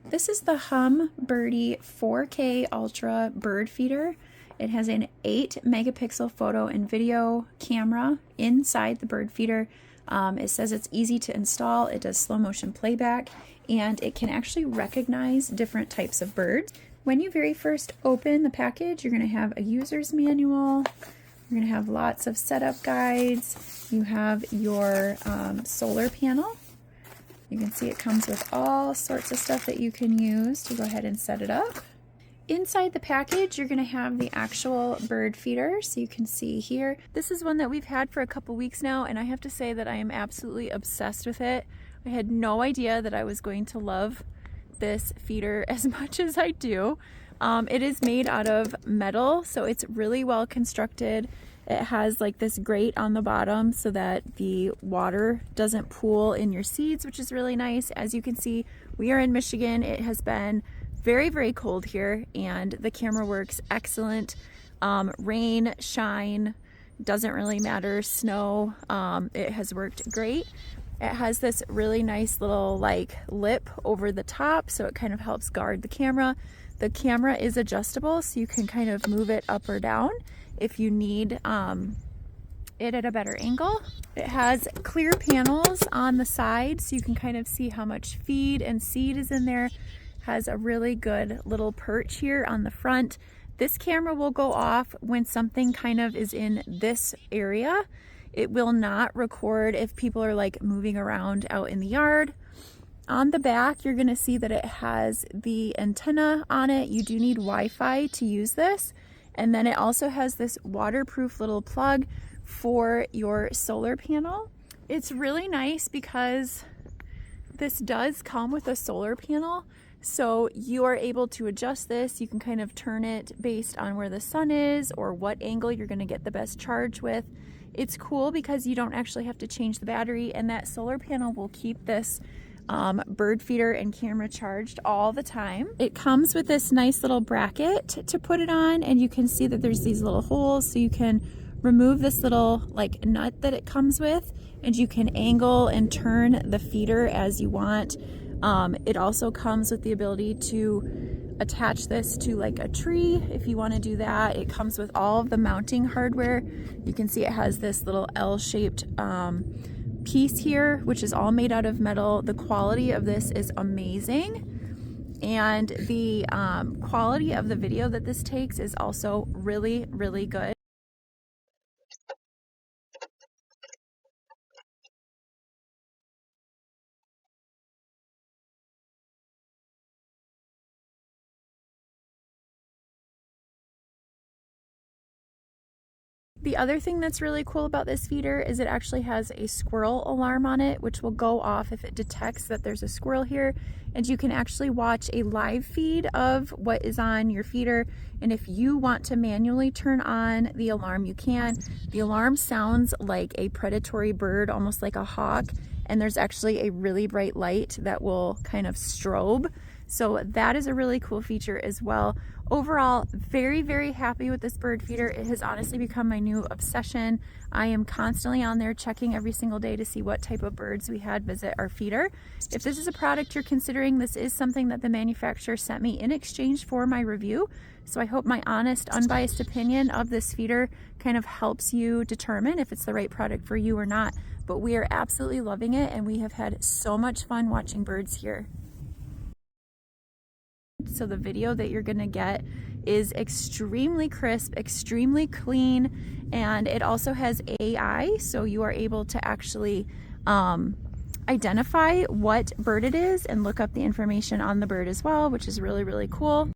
This is the Humbirdy 4K Ultra Bird Feeder. It has an 8 megapixel photo and video camera inside the bird feeder. It says it's easy to install, it does slow motion playback, and it can actually recognize different types of birds. When you very first open the package, you're going to have a user's manual. You're going to have lots of setup guides. You have your solar panel. You can see it comes with all sorts of stuff that you can use to go ahead and set it up. Inside the package, you're going to have the actual bird feeder. So you can see here, this is one that we've had for a couple weeks now, and I have to say that I am absolutely obsessed with it. I had no idea that I was going to love this feeder as much as I do. It is made out of metal, so it's really well constructed. It has like this grate on the bottom so that the water doesn't pool in your seeds, which is really nice. As you can see, we are in Michigan. It has been very, very cold here, and the camera works excellent. Rain, shine, doesn't really matter, snow, it has worked great. It has this really nice little like lip over the top, so it kind of helps guard the camera. The camera is adjustable, so you can kind of move it up or down if you need it at a better angle. It has clear panels on the side, so you can kind of see how much feed and seed is in there. Has a really good little perch here on the front. This camera will go off when something kind of is in this area. It will not record if people are like moving around out in the yard. On the back, you're gonna see that it has the antenna on it. You do need Wi-Fi to use this. And then it also has this waterproof little plug for your solar panel. It's really nice because this does come with a solar panel. So you are able to adjust this. You can kind of turn it based on where the sun is or what angle you're gonna get the best charge with. It's cool because you don't actually have to change the battery, and that solar panel will keep this bird feeder and camera charged all the time. It comes with this nice little bracket to put it on, and you can see that there's these little holes, so you can remove this little like nut that it comes with, and you can angle and turn the feeder as you want. It also comes with the ability to attach this to like a tree if you want to do that. It comes with all of the mounting hardware. You can see it has this little L-shaped piece here, which is all made out of metal. The quality of this is amazing, and the quality of the video that this takes is also really, really good. The other thing that's really cool about this feeder is it actually has a squirrel alarm on it, which will go off if it detects that there's a squirrel here. And you can actually watch a live feed of what is on your feeder. And if you want to manually turn on the alarm, you can. The alarm sounds like a predatory bird, almost like a hawk. And there's actually a really bright light that will kind of strobe. So that is a really cool feature as well. Overall, very, very happy with this bird feeder. It has honestly become my new obsession. I am constantly on there checking every single day to see what type of birds we had visit our feeder. If this is a product you're considering, this is something that the manufacturer sent me in exchange for my review. So I hope my honest, unbiased opinion of this feeder kind of helps you determine if it's the right product for you or not. But we are absolutely loving it, and we have had so much fun watching birds here. So the video that you're gonna get is extremely crisp, extremely clean, and it also has AI, so you are able to actually identify what bird it is and look up the information on the bird as well, which is really, really cool.